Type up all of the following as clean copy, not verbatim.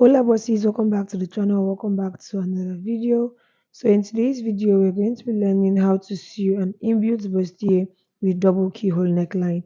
Hola bosses, welcome back to the channel. Welcome back to another video. So in today's video, we're going to be learning how to sew an inbuilt bustier with double keyhole neckline.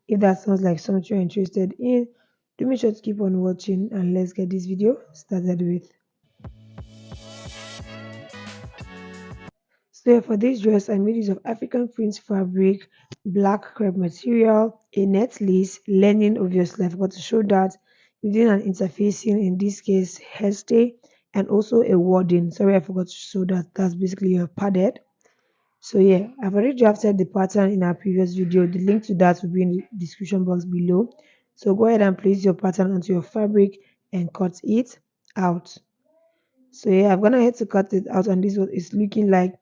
If that sounds like something you're interested in, do make sure to keep on watching and let's get this video started with. So for this dress, I made use of African print fabric, black crepe material, a net lace, lining obviously. I forgot to show that. Within an interfacing, in this case, hairstay, and also a wording. Sorry, I forgot to show that. That's basically a padded. So yeah, I've already drafted the pattern in our previous video. The link to that will be in the description box below. So go ahead and place your pattern onto your fabric and cut it out. So yeah, I'm gonna head to cut it out, and this is what it's looking like.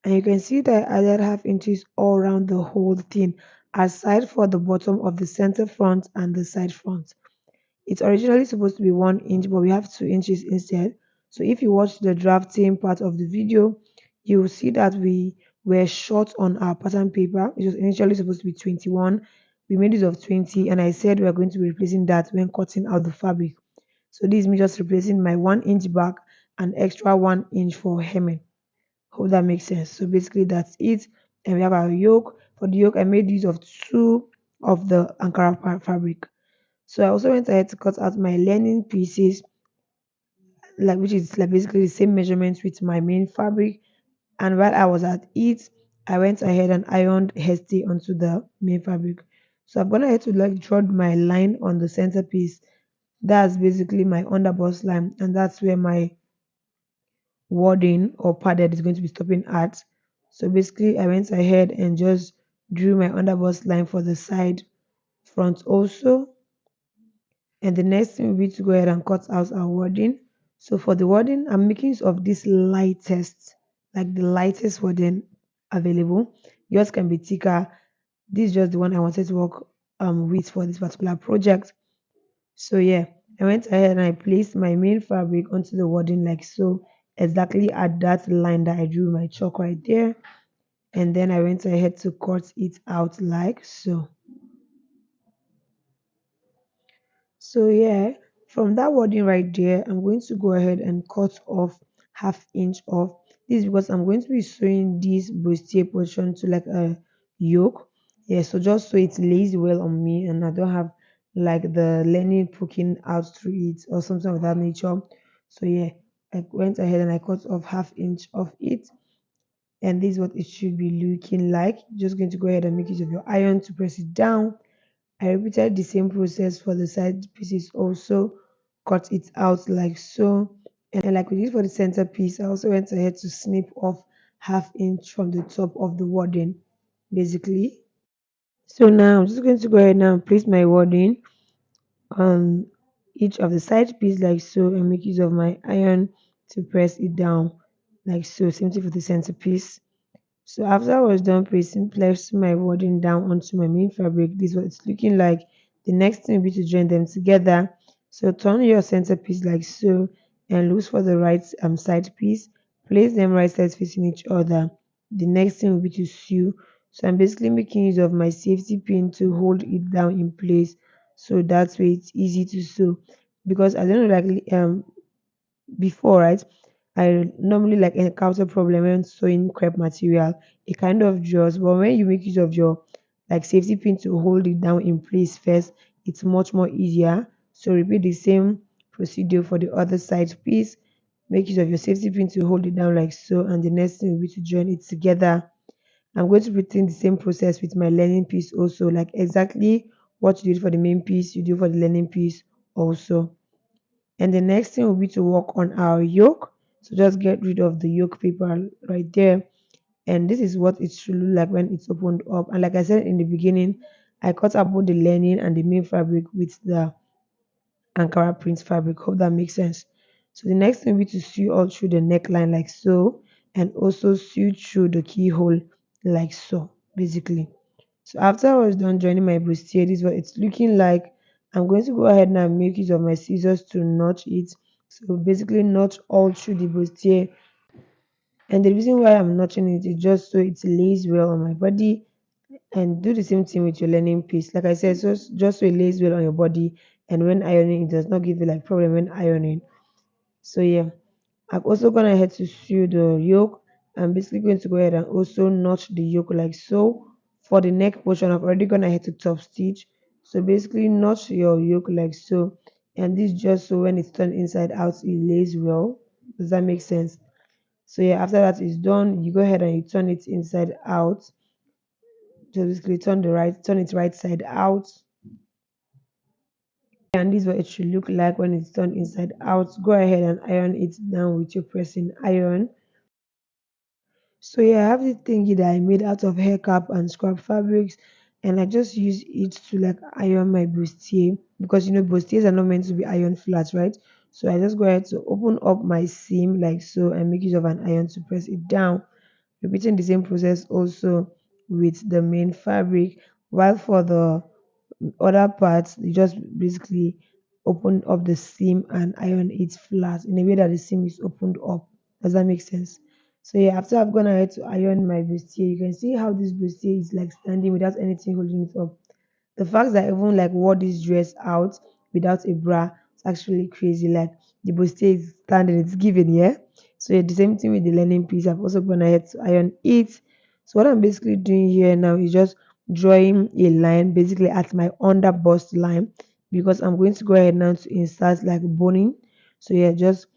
And you can see that I added half inches all around the whole thing, aside for the bottom of the center front and the side front. It's originally supposed to be 1 inch, but we have 2 inches instead. So if you watch the drafting part of the video, you will see that we were short on our pattern paper. It was initially supposed to be 21. We made use of 20, and I said we are going to be replacing that when cutting out the fabric. So this is me just replacing my 1 inch back and extra 1 inch for hemming. Hope that makes sense. So basically that's it. And we have our yoke. For the yoke, I made use of two of the Ankara fabric. So I also went ahead to cut out my lining pieces, like which is like basically the same measurements with my main fabric. And while I was at it, I went ahead and ironed hasty onto the main fabric. So I'm gonna head to like draw my line on the centerpiece. That's basically my underbust line, and that's where my wording or padded is going to be stopping at. So basically I went ahead and just drew my underbust line for the side front also. And the next thing will be to go ahead and cut out our wording. So for the wording, I'm making use of this lightest, like the lightest wording available. Yours can be thicker. This is just the one I wanted to work with for this particular project. So yeah, I went ahead and I placed my main fabric onto the wording like so, exactly at that line that I drew my chalk right there. And then I went ahead to cut it out like so. So yeah, from that wording right there, I'm going to go ahead and cut off half inch off. This is because I'm going to be sewing this bustier portion to like a yoke. Yeah, so just so it lays well on me and I don't have like the lining poking out through it or something of that nature. So yeah, I went ahead and I cut off half inch of it. And this is what it should be looking like. You're just going to go ahead and make use of your iron to press it down. I repeated the same process for the side pieces also, cut it out like so. And like we did for the center piece, I also went ahead to snip off half inch from the top of the wording, basically. So now I'm just going to go ahead now and place my wording on each of the side piece like so and make use of my iron to press it down like so. Same thing for the center piece. So after I was done placing my wording down onto my main fabric, this is what it's looking like. The next thing will be to join them together. So turn your centerpiece like so and look for the right side piece. Place them right sides facing each other. The next thing will be to sew. So I'm basically making use of my safety pin to hold it down in place. So that way it's easy to sew. Because I don't know like before, right? I normally like encounter problem when sewing crepe material. It kind of draws, but when you make use of your like safety pin to hold it down in place first, it's much more easier. So repeat the same procedure for the other side piece. Make use of your safety pin to hold it down like so, and the next thing will be to join it together. I'm going to repeat the same process with my learning piece also, like exactly what you did for the main piece, you do for the learning piece also. And the next thing will be to work on our yoke. So just get rid of the yoke paper right there. And this is what it should look like when it's opened up. And like I said in the beginning, I cut up both the lining and the main fabric with the Ankara print fabric. Hope that makes sense. So the next thing will be to sew all through the neckline like so, and also sew through the keyhole like so, basically. So after I was done joining my bustier, this is what it's looking like. I'm going to go ahead now and make use of my scissors to notch it. So basically notch all through the bustier. And the reason why I'm notching it is just so it lays well on my body. And do the same thing with your learning piece. Like I said, so just so it lays well on your body. And when ironing, it does not give you like problem when ironing. So yeah, I'm also gonna head to sew the yoke. I'm basically going to go ahead and also notch the yoke like so. For the neck portion, I've already gone ahead to top stitch. So basically notch your yoke like so. And this just so when it's turned inside out, it lays well. Does that make sense? So yeah, after that is done, you go ahead and you turn it inside out. So basically turn it right side out. And this is what it should look like when it's turned inside out. Go ahead and iron it down with your pressing iron. So yeah, I have this thingy that I made out of hair cap and scrap fabrics, and I just use it to like iron my bustier because you know bustiers are not meant to be iron flat, right? So I just go ahead to open up my seam like so and make use of an iron to press it down. Repeating the same process also with the main fabric. While for the other parts, you just basically open up the seam and iron it flat in a way that the seam is opened up. Does that make sense? So yeah, after I've gone ahead to iron my bustier, you can see how this bustier is like standing without anything holding it up. The fact that I even like wore this dress out without a bra is actually crazy. Like the bustier is standing, it's given, yeah. So yeah, the same thing with the lining piece. I've also gone ahead to iron it. So what I'm basically doing here now is just drawing a line basically at my under bust line because I'm going to go ahead now to insert like boning. So yeah, just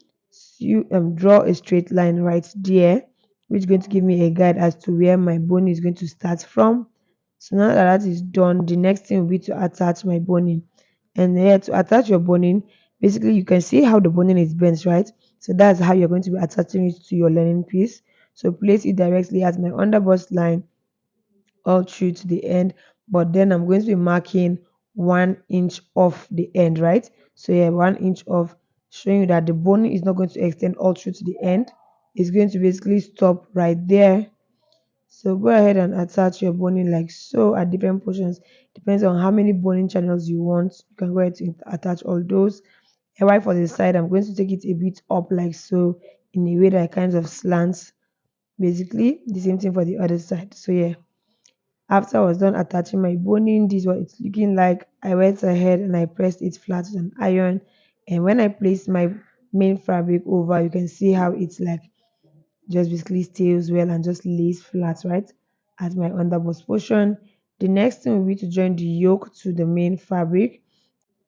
you draw a straight line right there, which is going to give me a guide as to where my bone is going to start from. So now that that is done, the next thing will be to attach my boning. And here to attach your boning, basically you can see how the boning is bent, right? So that's how you're going to be attaching it to your lining piece. So place it directly at my underbust line all through to the end, but then I'm going to be marking 1 inch off the end, right? So yeah, 1 inch off, showing you that the boning is not going to extend all through to the end. It's going to basically stop right there. So go ahead and attach your boning like so at different portions. Depends on how many boning channels you want. You can go ahead to attach all those. And right for the side, I'm going to take it a bit up like so in a way that kind of slants. Basically, the same thing for the other side. So yeah, after I was done attaching my boning, this is what it's looking like. I went ahead and I pressed it flat with an iron. And when I placed my main fabric over, you can see how it's like just basically stays well and just lays flat right at my underbust portion. The next thing will be to join the yoke to the main fabric.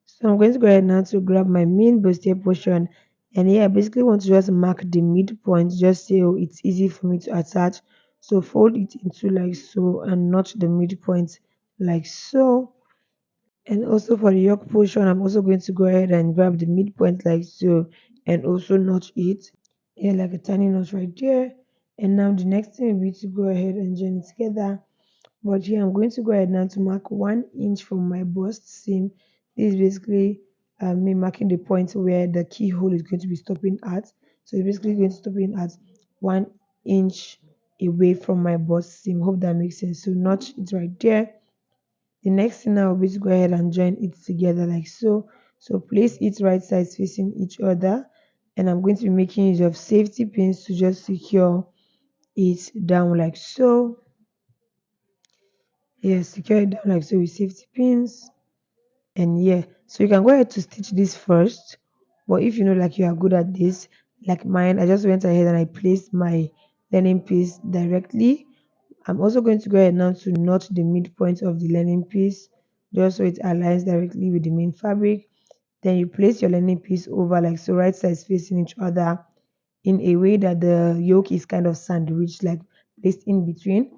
So I'm going to go ahead now to grab my main bustier portion, and here I basically want to just mark the midpoint just so it's easy for me to attach. So fold it into like so and notch the midpoint like so. And also for the yoke portion, I'm also going to go ahead and grab the midpoint like so and also notch it. Yeah, like a tiny notch right there. And now the next thing will be to go ahead and join it together. But here I'm going to go ahead now to mark 1 inch from my bust seam. This is basically me marking the point where the keyhole is going to be stopping at. So it's basically going to stop in at 1 inch away from my bust seam. Hope that makes sense. So notch it right there. The next thing now will be to go ahead and join it together like so. So place it right sides facing each other, and I'm going to be making use of safety pins to just secure it down like so. Yes, secure it down like so with safety pins. And yeah, so you can go ahead to stitch this first. But if you know like you are good at this, like mine, I just went ahead and I placed my learning piece directly. I'm also going to go ahead now to knot the midpoint of the learning piece just so it aligns directly with the main fabric. Then you place your learning piece over like so, right sides facing each other in a way that the yoke is kind of sandwiched, like placed in between.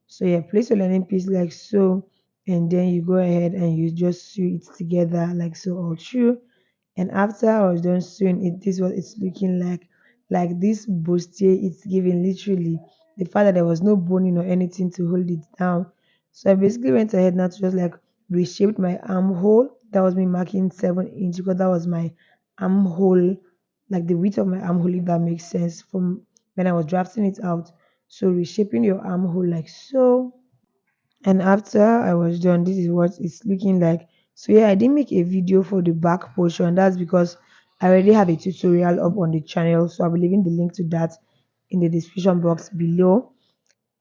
So yeah, place your learning piece like so, and then you go ahead and you just sew it together like so all through. And after I was done sewing it, this is what it's looking like. Like this bustier, it's giving literally the fact that there was no boning or anything to hold it down. So I basically went ahead now to just like reshaped my armhole. That was me marking 7 inch because that was my armhole, like the width of my armhole, if that makes sense, from when I was drafting it out. So reshaping your armhole like so. And after I was done, this is what it's looking like. So yeah, I didn't make a video for the back portion. That's because I already have a tutorial up on the channel, so I'll be leaving the link to that in the description box below.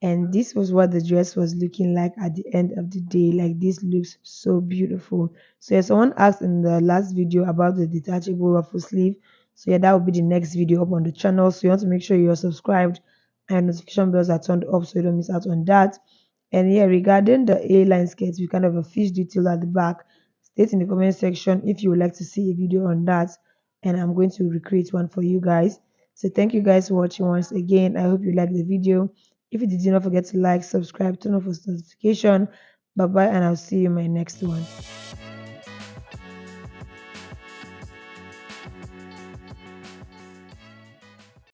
And this was what the dress was looking like at the end of the day. Like this looks so beautiful. So yeah, someone asked in the last video about the detachable ruffle sleeve. So yeah, that will be the next video up on the channel. So you want to make sure you're subscribed and notification bells are turned up so you don't miss out on that. And yeah, regarding the A-line skirts, we kind of a fish detail at the back. State in the comment section if you would like to see a video on that, and I'm going to recreate one for you guys. So thank you guys for watching once again. I hope you liked the video. If you did, do not forget to like, subscribe, turn on post notification. Bye bye, and I'll see you in my next one.